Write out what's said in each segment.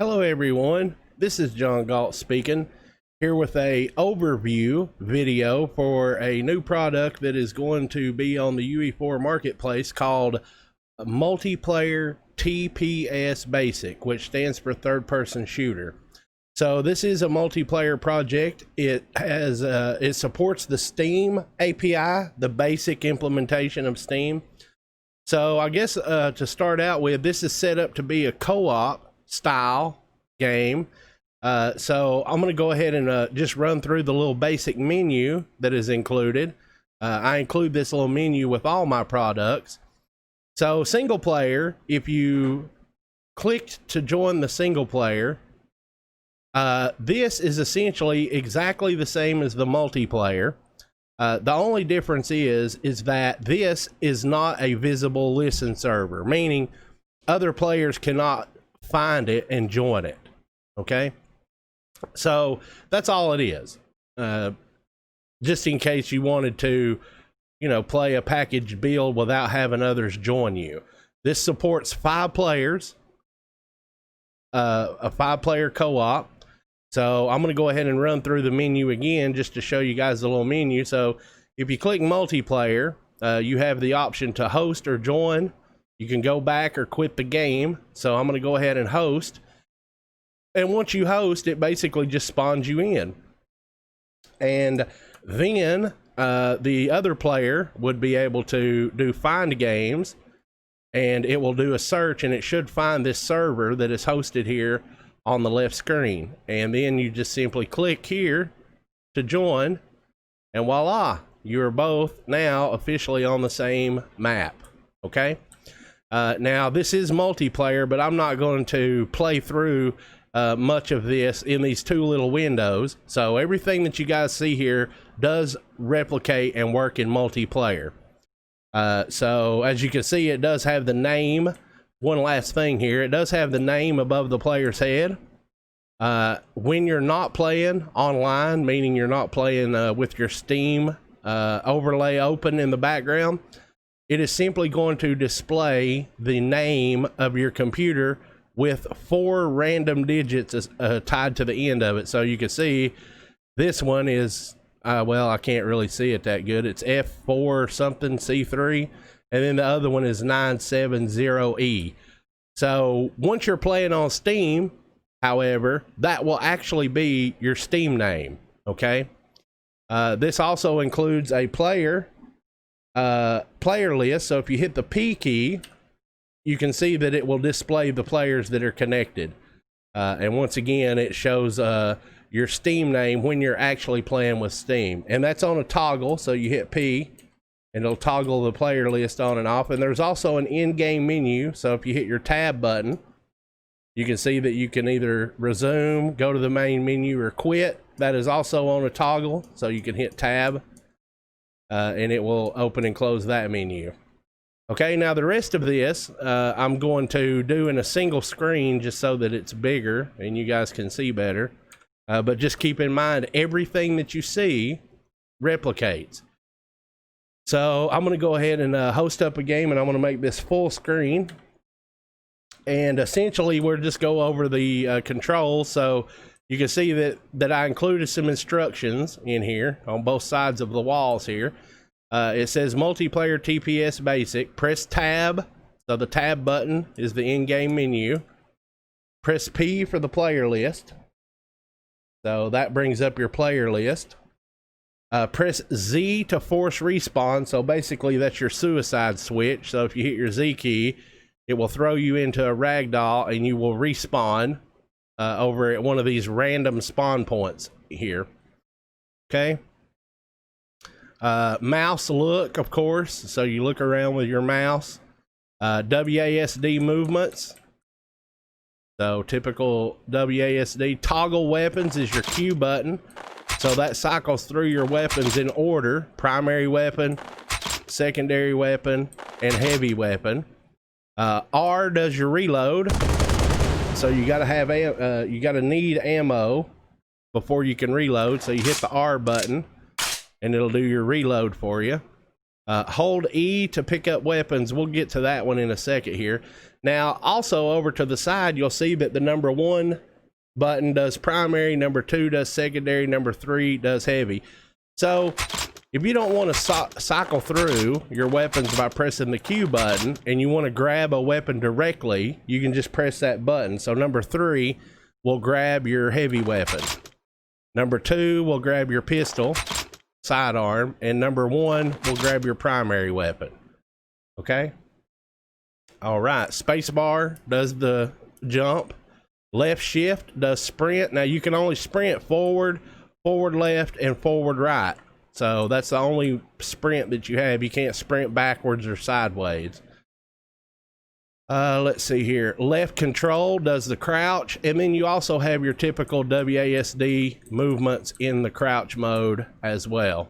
Hello everyone, this is John Galt speaking, here with a overview video for a new product that is going to be on the UE4 marketplace called Multiplayer TPS Basic, which stands for third person shooter. So this is a multiplayer project. It supports the Steam API, the basic implementation of Steam. So I guess to start out with, this is set up to be a co-op style game. So I'm going to go ahead and just run through the little basic menu that is included. I include this little menu with all my products. So single player, if you clicked to join the single player, this is essentially exactly the same as the multiplayer. The only difference is that this is not a visible listen server, meaning other players cannot find it and join it. Okay, so that's all it is. Just in case you wanted to, play a package build without having others join you. This supports 5 players, a 5-player co-op. So I'm going to go ahead and run through the menu again just to show you guys the little menu. So if you click multiplayer, you have the option to host or join. You can go back or quit the game. So I'm going to go ahead and host. And once you host, it basically just spawns you in. And then the other player would be able to do find games, and it will do a search, and it should find this server that is hosted here on the left screen. And then you just simply click here to join, and voila, you are both now officially on the same map. Okay, now this is multiplayer, but I'm not going to play through much of this in these 2 little windows. So everything that you guys see here does replicate and work in multiplayer. So as you can see, it does have the name. One last thing here, it does have the name above the player's head. When you're not playing online, meaning you're not playing with your Steam overlay open in the background, it is simply going to display the name of your computer with 4 random digits tied to the end of it. So you can see this one is, well, I can't really see it that good. It's F4 something C3. And then the other one is 970E. So once you're playing on Steam, however, that will actually be your Steam name. Okay. This also includes a player list. So if you hit the P key, you can see that it will display the players that are connected. And once again, it shows your Steam name when you're actually playing with Steam. And that's on a toggle. So you hit P, and it'll toggle the player list on and off. And there's also an in-game menu. So if you hit your tab button, you can see that you can either resume, go to the main menu, or quit. That is also on a toggle. So you can hit tab, and it will open and close that menu. Okay, now the rest of this, I'm going to do in a single screen just so that it's bigger and you guys can see better. But just keep in mind, everything that you see replicates. So I'm going to go ahead and host up a game, and I'm going to make this full screen. And essentially, we'll just go over the controls. So you can see that I included some instructions in here on both sides of the walls here. It says multiplayer TPS basic. Press tab. So the tab button is the in-game menu. Press P for the player list. So that brings up your player list. Press Z to force respawn. So basically that's your suicide switch. So if you hit your Z key, it will throw you into a ragdoll and you will respawn over at one of these random spawn points here. Okay. Mouse look, of course. So you look around with your mouse. WASD movements. So typical WASD. Toggle weapons is your Q button. So that cycles through your weapons in order: primary weapon, secondary weapon, and heavy weapon. R does your reload. So you gotta have you gotta need ammo before you can reload. So you hit the R button, and it'll do your reload for you. Hold E to pick up weapons. We'll get to that one in a second here. Now, also over to the side, you'll see that the number 1 button does primary, number 2 does secondary, number 3 does heavy. So if you don't want to cycle through your weapons by pressing the Q button and you want to grab a weapon directly, you can just press that button. So number 3 will grab your heavy weapon. Number 2 will grab your pistol, sidearm, and number 1 will grab your primary weapon. Okay? All right, spacebar does the jump. Left shift does sprint. Now you can only sprint forward, forward left, and forward right. So that's the only sprint that you have. You can't sprint backwards or sideways. Let's see here. Left control does the crouch, and then you also have your typical WASD movements in the crouch mode as well.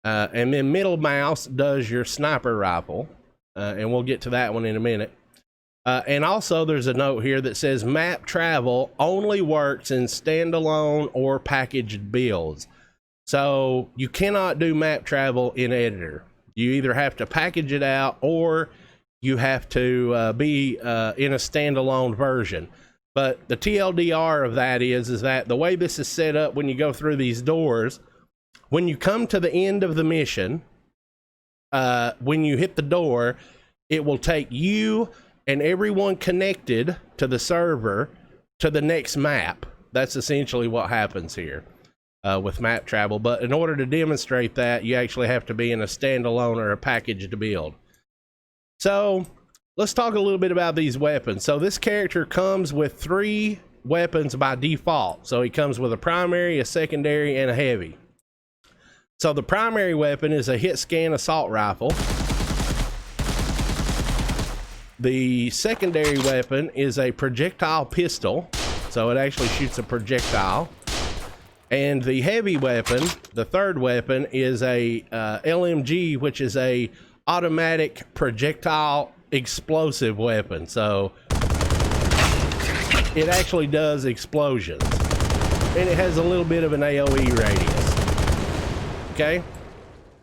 And then middle mouse does your sniper rifle, and we'll get to that one in a minute. And also there's a note here that says map travel only works in standalone or packaged builds. So you cannot do map travel in editor. You either have to package it out or you have to be in a standalone version. But the TLDR of that is that the way this is set up when you go through these doors, when you come to the end of the mission, when you hit the door, it will take you and everyone connected to the server to the next map. That's essentially what happens here with map travel. But in order to demonstrate that, you actually have to be in a standalone or a packaged build. So let's talk a little bit about these weapons. So this character comes with 3 weapons by default. So he comes with a primary, a secondary, and a heavy. So the primary weapon is a hit scan assault rifle. The secondary weapon is a projectile pistol. So it actually shoots a projectile. And the heavy weapon, the third weapon, is a LMG, which is a automatic projectile explosive weapon. So it actually does explosions, and it has a little bit of an AoE radius. Okay,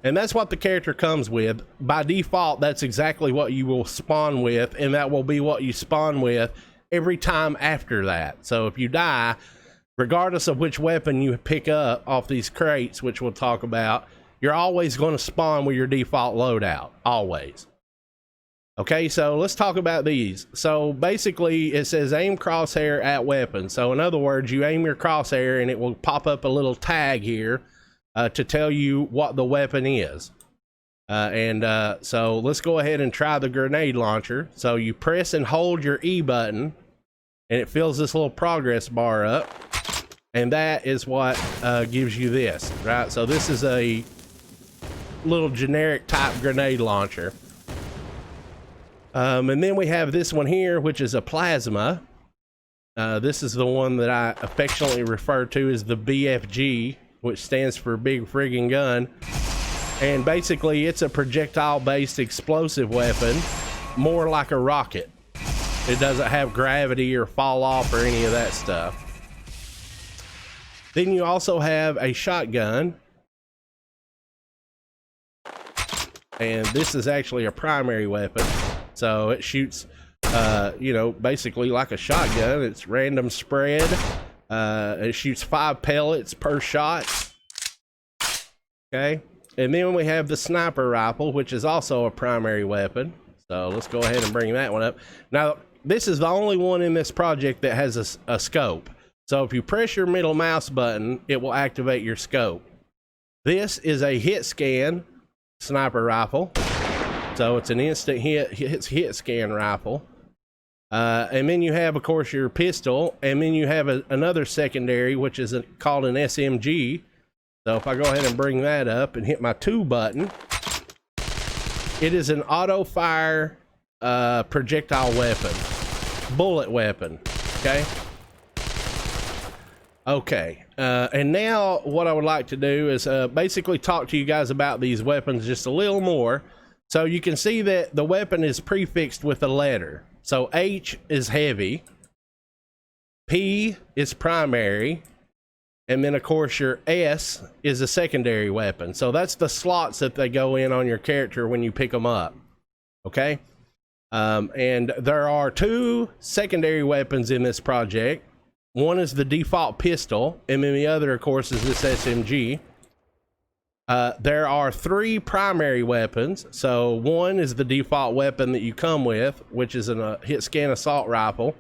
and that's what the character comes with by default. That's exactly what you will spawn with, and that will be what you spawn with every time after that. So if you die, regardless of which weapon you pick up off these crates, which we'll talk about, you're always going to spawn with your default loadout, always. Okay, so let's talk about these. So basically it says aim crosshair at weapon. So in other words, you aim your crosshair and it will pop up a little tag here to tell you what the weapon is. So let's go ahead and try the grenade launcher. So you press and hold your E button and it fills this little progress bar up. And that is what gives you this, right? So this is a little generic type grenade launcher. And then we have this one here, which is a plasma. This is the one that I affectionately refer to as the BFG, which stands for big friggin' gun. And basically it's a projectile based explosive weapon, more like a rocket. It doesn't have gravity or fall off or any of that stuff. Then you also have a shotgun. And this is actually a primary weapon. So it shoots, you know, basically like a shotgun. It's random spread. It shoots 5 pellets per shot. Okay. And then we have the sniper rifle, which is also a primary weapon. So let's go ahead and bring that one up. Now, this is the only one in this project that has a scope. So if you press your middle mouse button, it will activate your scope. This is a hit scan sniper rifle. So it's an instant hit scan rifle. And then you have, of course, your pistol. And then you have another secondary, which is called an SMG. So if I go ahead and bring that up and hit my 2 button, it is an auto fire projectile weapon, bullet weapon. Okay. Okay, and now what I would like to do is basically talk to you guys about these weapons just a little more. So you can see that the weapon is prefixed with a letter. So H is heavy, P is primary, And then of course your S is a secondary weapon. So that's the slots that they go in on your character when you pick them up. Okay. And there are 2 secondary weapons in this project. One is the default pistol, and then the other of course is this SMG. There are 3 primary weapons. So one is the default weapon that you come with, which is a hit scan assault rifle.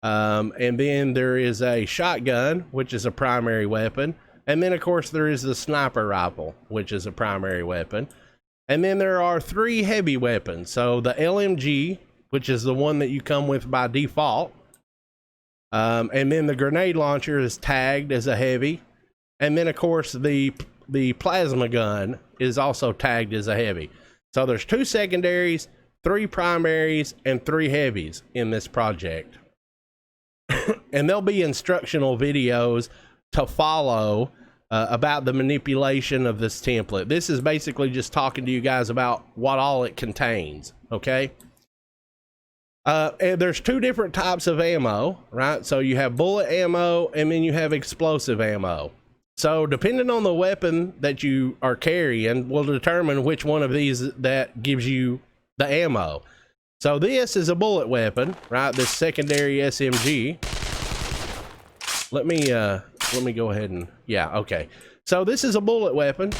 And then there is a shotgun, which is a primary weapon. And then of course there is the sniper rifle, which is a primary weapon. And then there are 3 heavy weapons. So the LMG, which is the one that you come with by default. And then the grenade launcher is tagged as a heavy. And then of course the plasma gun is also tagged as a heavy. So there's 2 secondaries, 3 primaries, and 3 heavies in this project. And there'll be instructional videos to follow about the manipulation of this template. This is basically just talking to you guys about what all it contains, okay? And there's 2 different types of ammo, right? So you have bullet ammo and then you have explosive ammo. So depending on the weapon that you are carrying will determine which one of these that gives you the ammo. So this is a bullet weapon, right? This secondary SMG. Let me go ahead and, yeah, okay. So this is a bullet weapon.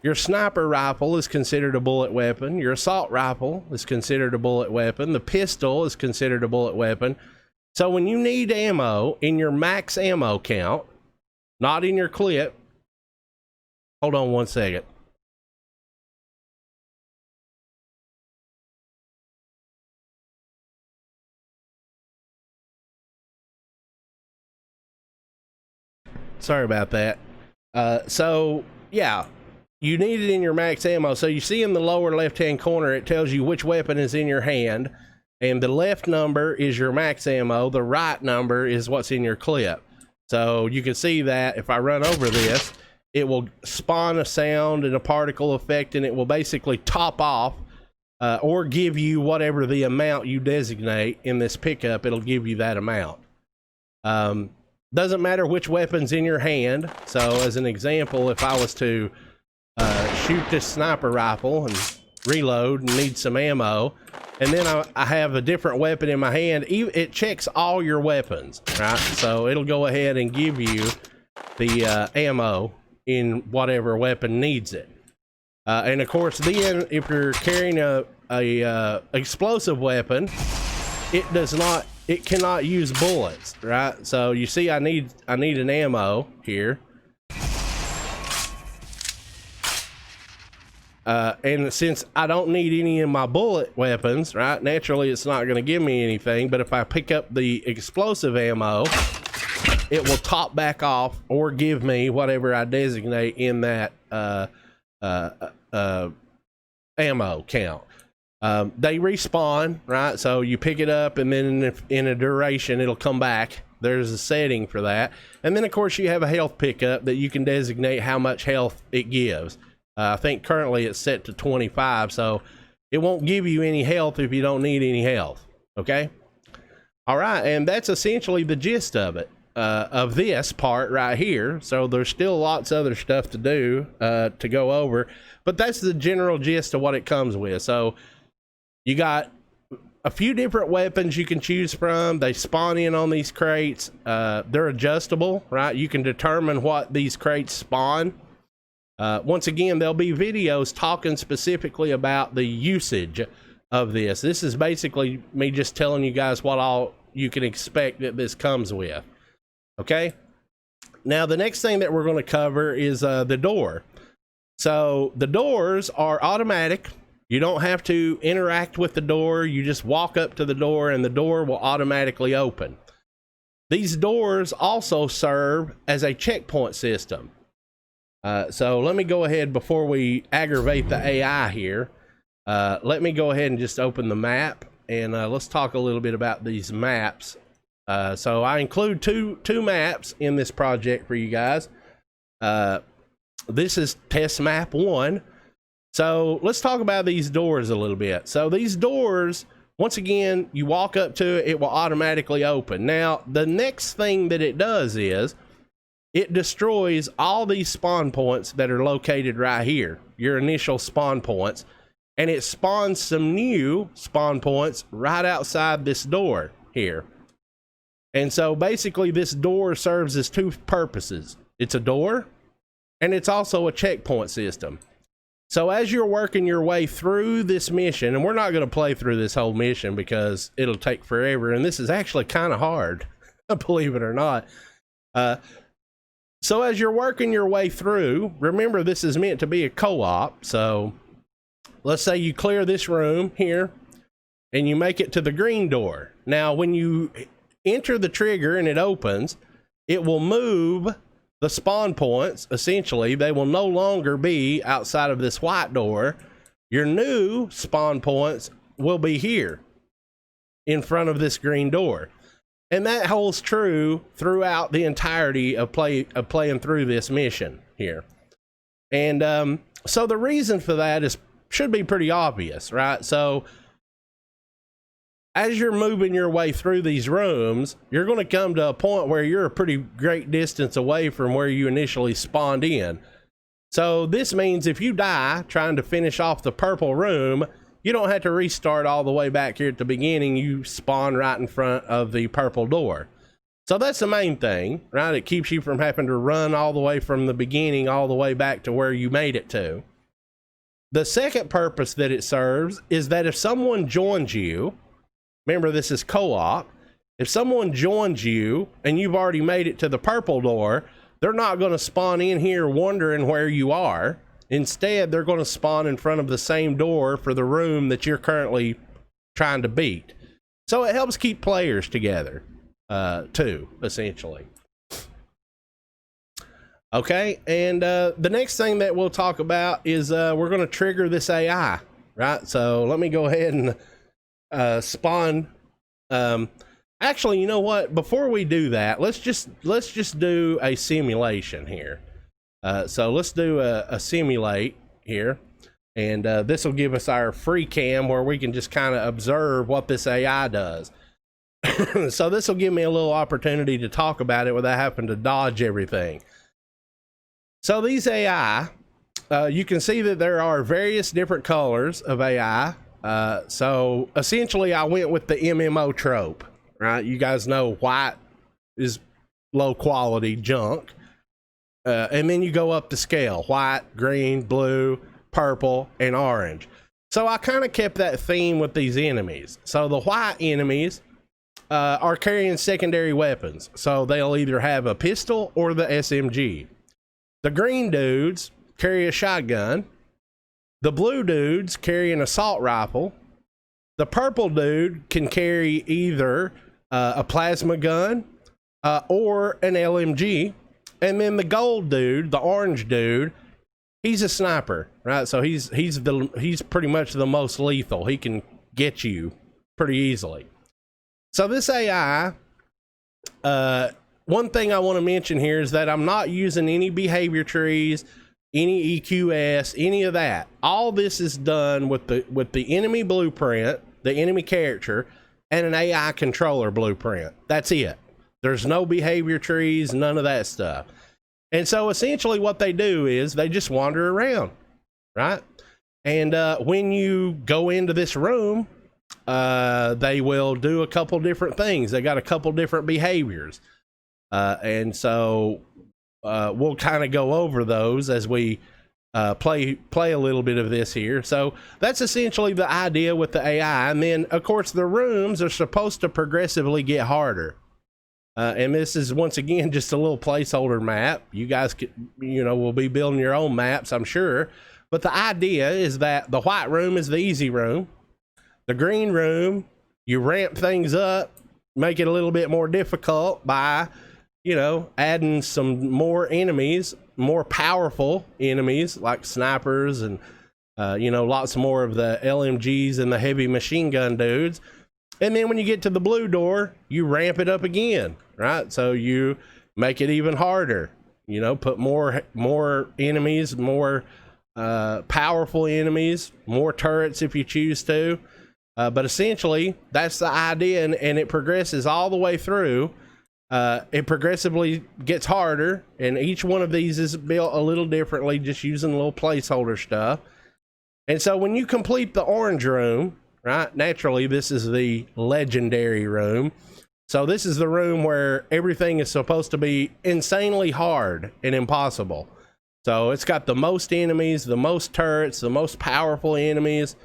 Your sniper rifle is considered a bullet weapon. Your assault rifle is considered a bullet weapon. The pistol is considered a bullet weapon. So when you need ammo in your max ammo count, not in your clip. Hold on one second. Sorry about that. So yeah, you need it in your max ammo. So you see in the lower left hand corner, it tells you which weapon is in your hand, and the left number is your max ammo. The right number is what's in your clip. So you can see that if I run over this, it will spawn a sound and a particle effect, and it will basically top off or give you whatever the amount you designate in this pickup. It'll give you that amount. Doesn't matter which weapon's in your hand. So as an example, if I was to shoot this sniper rifle and reload and need some ammo, and then I have a different weapon in my hand, it checks all your weapons, right? So it'll go ahead and give you the ammo in whatever weapon needs it. And of course, then if you're carrying a explosive weapon, it cannot use bullets, right? So you see I need an ammo here. And since I don't need any of my bullet weapons, right, naturally it's not going to give me anything. But if I pick up the explosive ammo, it will top back off or give me whatever I designate in that ammo count. They respawn, right? So you pick it up, and then in a duration it'll come back. There's a setting for that. And then of course you have a health pickup that you can designate how much health it gives. I think currently it's set to 25, so it won't give you any health if you don't need any health. Okay. All right. And that's essentially the gist of it, of this part right here. So there's still lots of other stuff to do, to go over, but that's the general gist of what it comes with. So you got a few different weapons you can choose from. They spawn in on these crates. They're adjustable, right? You can determine what these crates spawn. Once again, there'll be videos talking specifically about the usage of this. This is basically me just telling you guys what all you can expect that this comes with. Okay. Now, the next thing that we're going to cover is the door. So the doors are automatic. You don't have to interact with the door. You just walk up to the door and the door will automatically open. These doors also serve as a checkpoint system. So let me go ahead before we aggravate the AI here. Let me go ahead and just open the map, and let's talk a little bit about these maps. So I include two maps in this project for you guys. This is test map 1. So let's talk about these doors a little bit. So these doors, once again, you walk up to it, it will automatically open. Now, the next thing that it does is it destroys all these spawn points that are located right here, your initial spawn points, and it spawns some new spawn points right outside this door here. And so basically this door serves as two purposes. It's a door, and it's also a checkpoint system. So as you're working your way through this mission, and we're not going to play through this whole mission because it'll take forever, and this is actually kind of hard, believe it or not. So as you're working your way through, remember this is meant to be a co-op. So let's say you clear this room here and you make it to the green door. Now, when you enter the trigger and it opens, it will move the spawn points. Essentially, they will no longer be outside of this white door. Your new spawn points will be here in front of this green door. And that holds true throughout the entirety of playing through this mission here. And so the reason for that should be pretty obvious, right? So as you're moving your way through these rooms, you're going to come to a point where you're a pretty great distance away from where you initially spawned in. So this means if you die trying to finish off the purple room, you don't have to restart all the way back here at the beginning. You spawn right in front of the purple door. So that's the main thing, right? It keeps you from having to run all the way from the beginning all the way back to where you made it to. The second purpose that it serves is that if someone joins you, remember this is co-op, if someone joins you and you've already made it to the purple door, they're not going to spawn in here wondering where you are. Instead, they're going to spawn in front of the same door for the room that you're currently trying to beat. So it helps keep players together, too, essentially. Okay, and the next thing that we'll talk about is we're going to trigger this AI, right? So let me go ahead and spawn. Actually, you know what? Before we do that, let's just do a simulation here. So let's do a simulate here, and this will give us our free cam where we can just kind of observe what this AI does. So this will give me a little opportunity to talk about it without having to dodge everything. So these AI, you can see that there are various different colors of AI. So essentially I went with the MMO trope, right? You guys know white is low quality junk. And then you go up the scale: white, green, blue, purple, and orange. So I kind of kept that theme with these enemies. So the white enemies are carrying secondary weapons. So they'll either have a pistol or the SMG. The green dudes carry a shotgun. The blue dudes carry an assault rifle. The purple dude can carry either a plasma gun or an LMG. And then the gold dude, the orange dude, he's a sniper, right? So he's pretty much the most lethal. He can get you pretty easily. So this AI, one thing I want to mention here is that I'm not using any behavior trees, any EQS, any of that. All this is done with the enemy blueprint, the enemy character, and an AI controller blueprint. That's it. There's no behavior trees, none of that stuff. And so essentially what they do is they just wander around, right? And when you go into this room, they will do a couple different things. They got a couple different behaviors. And so we'll kind of go over those as we play a little bit of this here. So that's essentially the idea with the AI. And then, of course, the rooms are supposed to progressively get harder. And this is, once again, just a little placeholder map. You guys could, will be building your own maps, I'm sure. But the idea is that the white room is the easy room. The green room, you ramp things up, make it a little bit more difficult by, adding some more enemies, more powerful enemies like snipers and, lots more of the LMGs and the heavy machine gun dudes. And then when you get to the blue door, you ramp it up again, right? So you make it even harder, put more enemies, more powerful enemies, more turrets if you choose to. But essentially, that's the idea, and it progresses all the way through. It progressively gets harder, and each one of these is built a little differently, just using a little placeholder stuff. And so when you complete the orange room, right, naturally this is the legendary room. So this is the room where everything is supposed to be insanely hard and impossible. So it's got the most enemies, the most turrets, the most powerful enemies,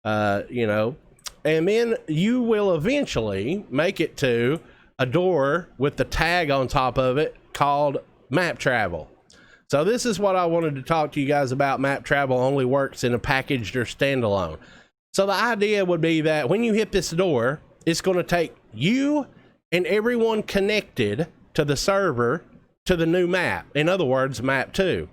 you know, and then you will eventually make it to a door with the tag on top of it called map travel. So this is what I wanted to talk to you guys about. Map travel only works in a packaged or standalone. So the idea would be that when you hit this door, it's going to take you and everyone connected to the server to the new map. In other words, map 2.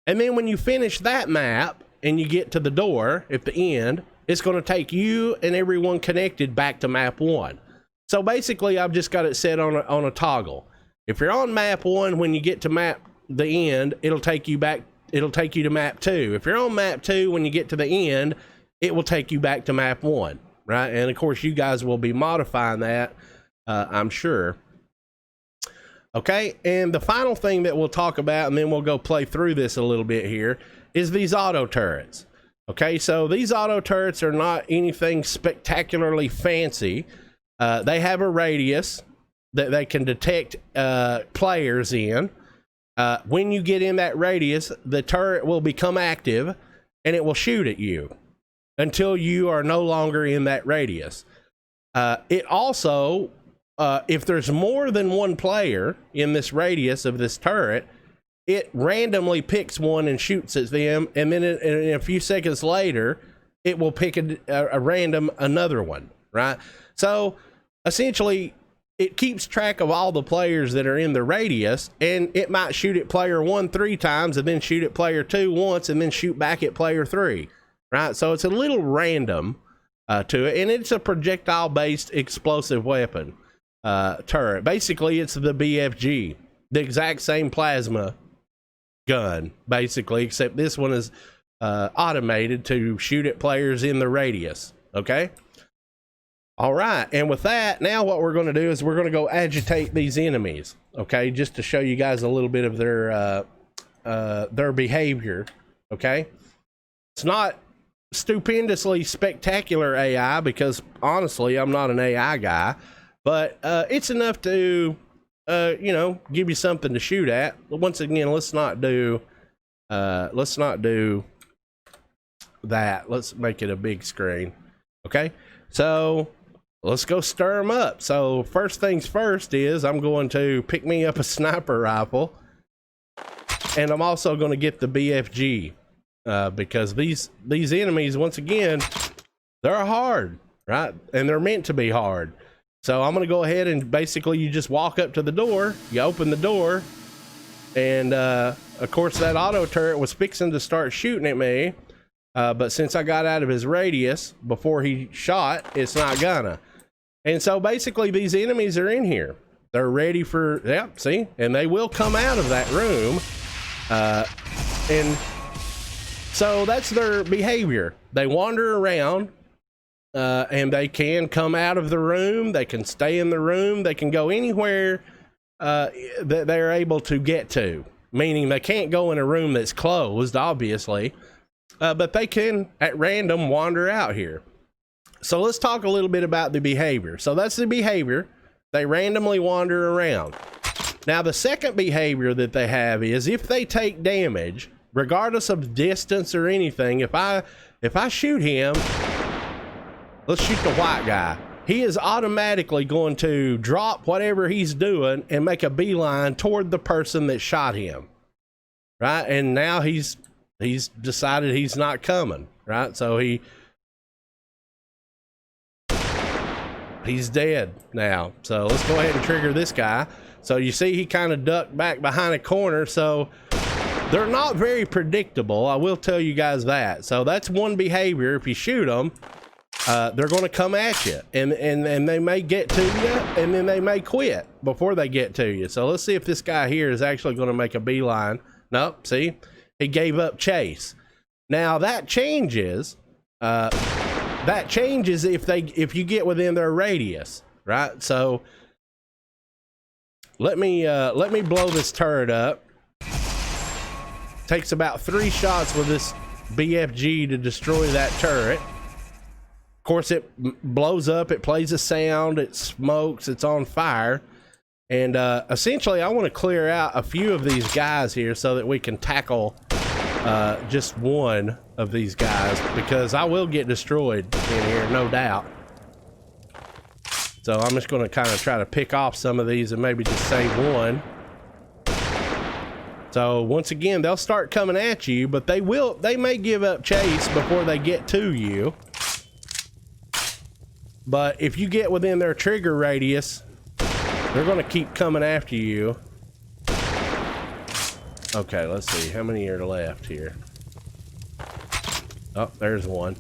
And then when you finish that map and you get to the door at the end, it's going to take you and everyone connected back to map 1. So basically, I've just got it set on a toggle. If you're on map 1, when you get to map the end, it'll take you back. It'll take you to map 2. If you're on map 2, when you get to the end, it will take you back to map 1, right? And of course, you guys will be modifying that, I'm sure. Okay, and the final thing that we'll talk about, and then we'll go play through this a little bit here, is these auto turrets. Okay, so these auto turrets are not anything spectacularly fancy. They have a radius that they can detect players in. When you get in that radius, the turret will become active and it will shoot at you until you are no longer in that radius. It also, if there's more than one player in this radius of this turret, it randomly picks one and shoots at them, and then in a few seconds later, it will pick a random another one, right? So essentially, it keeps track of all the players that are in the radius, and it might shoot at player 1 3 times, and then shoot at player 2 once, and then shoot back at player 3, right? So it's a little random to it, and it's a projectile-based explosive weapon turret. Basically, it's the BFG, the exact same plasma gun, basically, except this one is automated to shoot at players in the radius, okay? All right, and with that, now what we're going to do is we're going to go agitate these enemies, okay, just to show you guys a little bit of their behavior, okay? It's not stupendously spectacular AI, because honestly, I'm not an AI guy, but it's enough to, you know, give you something to shoot at. Once again, let's not do that. Let's make it a big screen, okay? So let's go stir them up. So first things first is I'm going to pick me up a sniper rifle, and I'm also going to get the BFG because these enemies, once again, they're hard, right? And they're meant to be hard. So I'm going to go ahead and basically you just walk up to the door, you open the door, and of course that auto turret was fixing to start shooting at me, but since I got out of his radius before he shot, it's not gonna. And so basically these enemies are in here. They're ready for, yeah, see? And they will come out of that room. And so that's their behavior. They wander around, and they can come out of the room. They can stay in the room. They can go anywhere that they're able to get to. Meaning they can't go in a room that's closed, obviously. But they can, at random, wander out here. So let's talk a little bit about the behavior. So that's the behavior. They randomly wander around. Now, the second behavior that they have is if they take damage, regardless of distance or anything, if I shoot him, let's shoot the white guy. He is automatically going to drop whatever he's doing and make a beeline toward the person that shot him. Right? And now he's decided he's not coming. Right? So he's dead now. So let's go ahead and trigger this guy. So you see he kind of ducked back behind a corner. So they're not very predictable. I will tell you guys that. So that's one behavior. If you shoot them, they're going to come at you, and they may get to you, and then they may quit before they get to you. So let's see if this guy here is actually going to make a beeline. Nope. See, he gave up chase. Now that changes. If you get within their radius, right? So let me blow this turret up. Takes about 3 shots with this BFG to destroy that turret. Of course, it blows up, it plays a sound, it smokes, it's on fire. And essentially, I want to clear out a few of these guys here so that we can tackle just one of these guys, because I will get destroyed in here, no doubt. So I'm just going to kind of try to pick off some of these and maybe just save one. So once again, they'll start coming at you, but they may give up chase before they get to you. But if you get within their trigger radius, they're going to keep coming after you. Okay, let's see. How many are left here? Oh, there's one.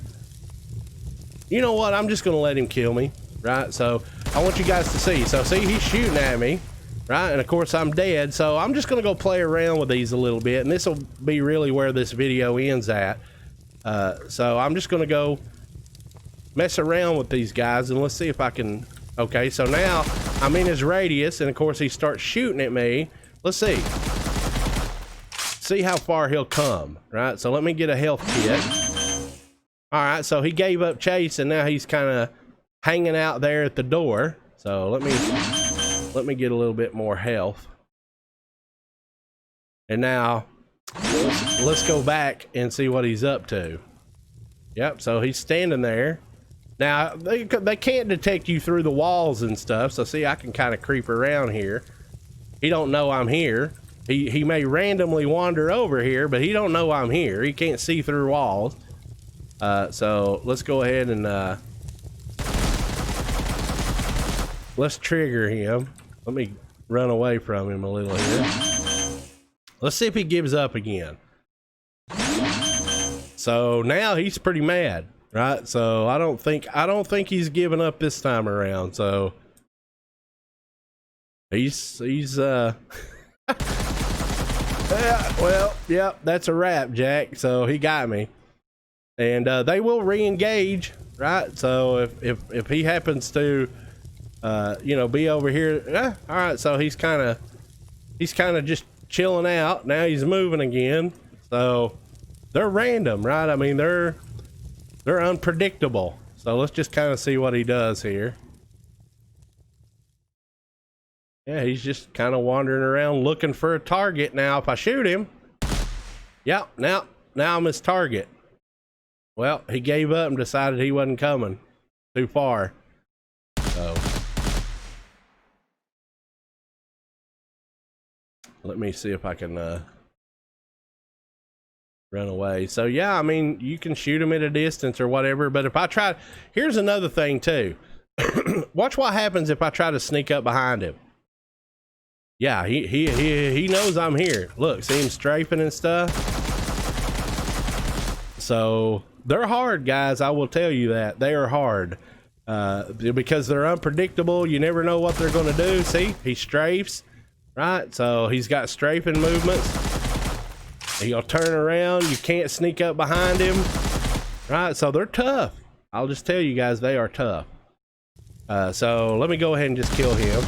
You know what? I'm just going to let him kill me, right? So I want you guys to see. So see, he's shooting at me, right? And of course, I'm dead. So I'm just going to go play around with these a little bit. And this will be really where this video ends at. So I'm just going to go mess around with these guys. And let's see if I can... Okay, so now I'm in his radius, and of course he starts shooting at me. Let's see. See how far he'll come, right? So let me get a health kit. All right, so he gave up chase, and now he's kind of hanging out there at the door. So let me get a little bit more health. And now let's go back and see what he's up to. Yep, so he's standing there. Now, they can't detect you through the walls and stuff, so see, I can kind of creep around here. He don't know I'm here. He may randomly wander over here, but he don't know I'm here. He can't see through walls. So let's go ahead and let's trigger him. Let me run away from him a little here. Let's see if he gives up again. So now he's pretty mad. Right, so I don't think he's giving up this time around. So he's yeah, well, yep, that's a wrap, Jack. So he got me, and they will re-engage, right? So if he happens to you know, be over here, all right. So he's kind of just chilling out. Now he's moving again. So they're random, right? I mean, they're unpredictable. So let's just kind of see what he does here. Yeah, he's just kind of wandering around looking for a target. Now, if I shoot him, yep, now I'm his target. Well, he gave up and decided he wasn't coming too far. So let me see if I can run away. So yeah, I mean, you can shoot him at a distance or whatever, but if I try, here's another thing too. Watch what happens if I try to sneak up behind him. Yeah, he knows I'm here. Look, see him strafing and stuff. So they're hard, guys. I will tell you that they are hard because they're unpredictable. You never know what they're going to do. See, he strafes, right? So he's got strafing movements. He'll turn around. You can't sneak up behind him, right? So they're tough. I'll just tell you guys, they are tough. So let me go ahead and just kill him.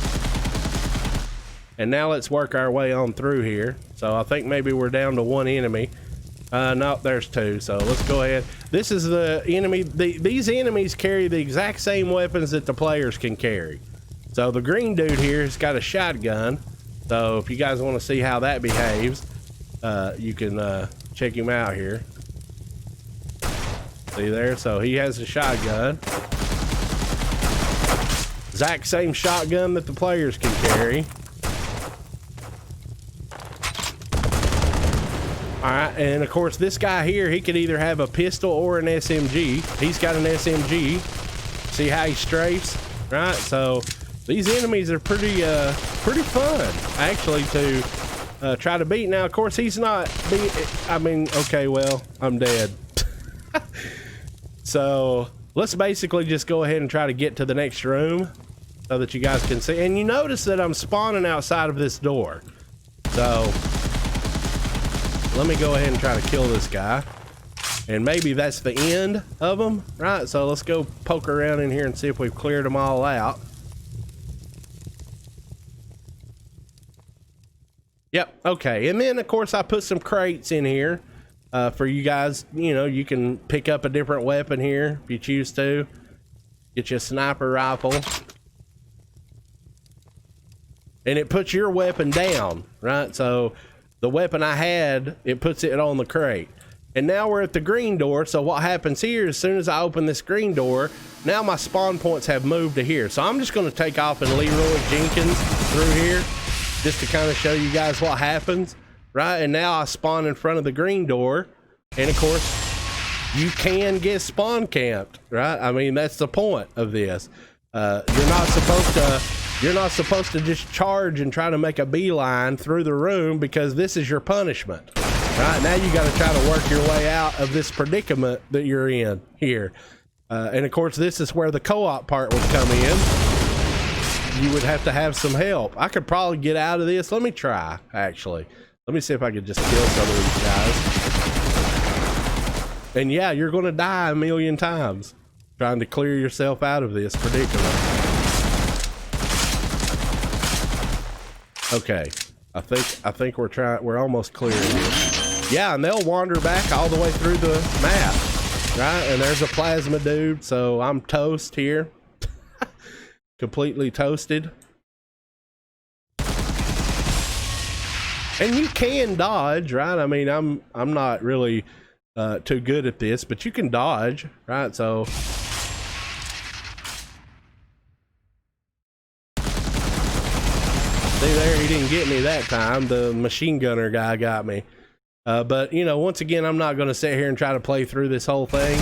And now let's work our way on through here. So I think maybe we're down to one enemy. No, there's two. So let's go ahead. This is the enemy. These enemies carry the exact same weapons that the players can carry. So the green dude here has got a shotgun. So if you guys want to see how that behaves, you can check him out here. See there? So he has a shotgun. Exact same shotgun that the players can carry. Alright, and of course this guy here, he could either have a pistol or an SMG. He's got an SMG. See how he strafes? Right? So these enemies are pretty fun, actually, to try to beat. Now, of course, he's not I mean, okay, well, I'm dead. So let's basically just go ahead and try to get to the next room so that you guys can see. And you notice that I'm spawning outside of this door. So let me go ahead and try to kill this guy. And maybe that's the end of them, right? So let's go poke around in here and see if we've cleared them all out. Yep. Okay. And then of course I put some crates in here for you guys. You know, you can pick up a different weapon here if you choose to. Get you a sniper rifle. And it puts your weapon down, right? So the weapon I had, it puts it on the crate. And now we're at the green door. So what happens here, as soon as I open this green door, now my spawn points have moved to here. So I'm just going to take off and Leroy Jenkins through here just to kind of show you guys what happens, right? And now I spawn in front of the green door. And of course, you can get spawn camped, right? I mean, that's the point of this. You're not supposed to just charge and try to make a beeline through the room, because this is your punishment. Right now you got to try to work your way out of this predicament that you're in here. And of course, this is where the co-op part would come in. You would have to have some help. I could probably get out of this. Let me try, actually. Let me see if I could just kill some of these guys. And yeah, you're going to die a million times trying to clear yourself out of this predicament. Okay. I think we're almost clear here. Yeah, and they'll wander back all the way through the map, right? And there's a plasma dude, so I'm toast here. Completely toasted. And you can dodge, right? I mean, I'm not really too good at this, but you can dodge, right? So see there, he didn't get me that time. The machine gunner guy got me. But, you know, once again, I'm not going to sit here and try to play through this whole thing.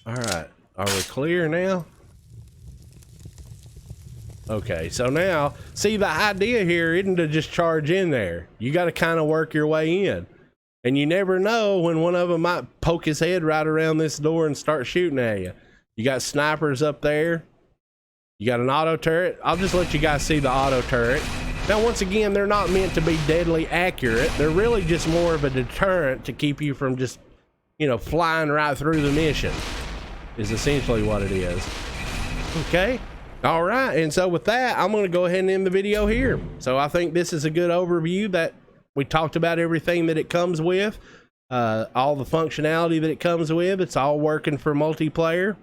All right. Are we clear now? Okay. So now, see, the idea here isn't to just charge in there. You got to kind of work your way in. And you never know when one of them might poke his head right around this door and start shooting at you. You got snipers up there. You got an auto turret. I'll just let you guys see the auto turret. Now, once again, they're not meant to be deadly accurate. They're really just more of a deterrent to keep you from just, you know, flying right through the mission, is essentially what it is. Okay. All right. And so with that, I'm going to go ahead and end the video here. So I think this is a good overview that we talked about everything that it comes with, all the functionality that it comes with. It's all working for multiplayer.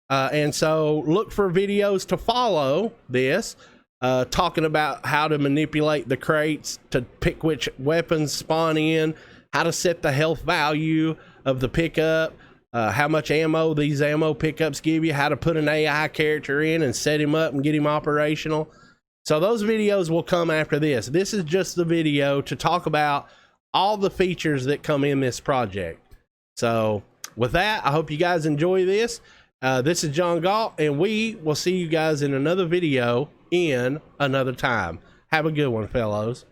And so look for videos to follow this, talking about how to manipulate the crates to pick which weapons spawn in, how to set the health value of the pickup, how much ammo these ammo pickups give you, how to put an AI character in and set him up and get him operational. So those videos will come after this. This is just the video to talk about all the features that come in this project. So with that, I hope you guys enjoy this. This is John Galt, and we will see you guys in another video in another time. Have a good one, fellows.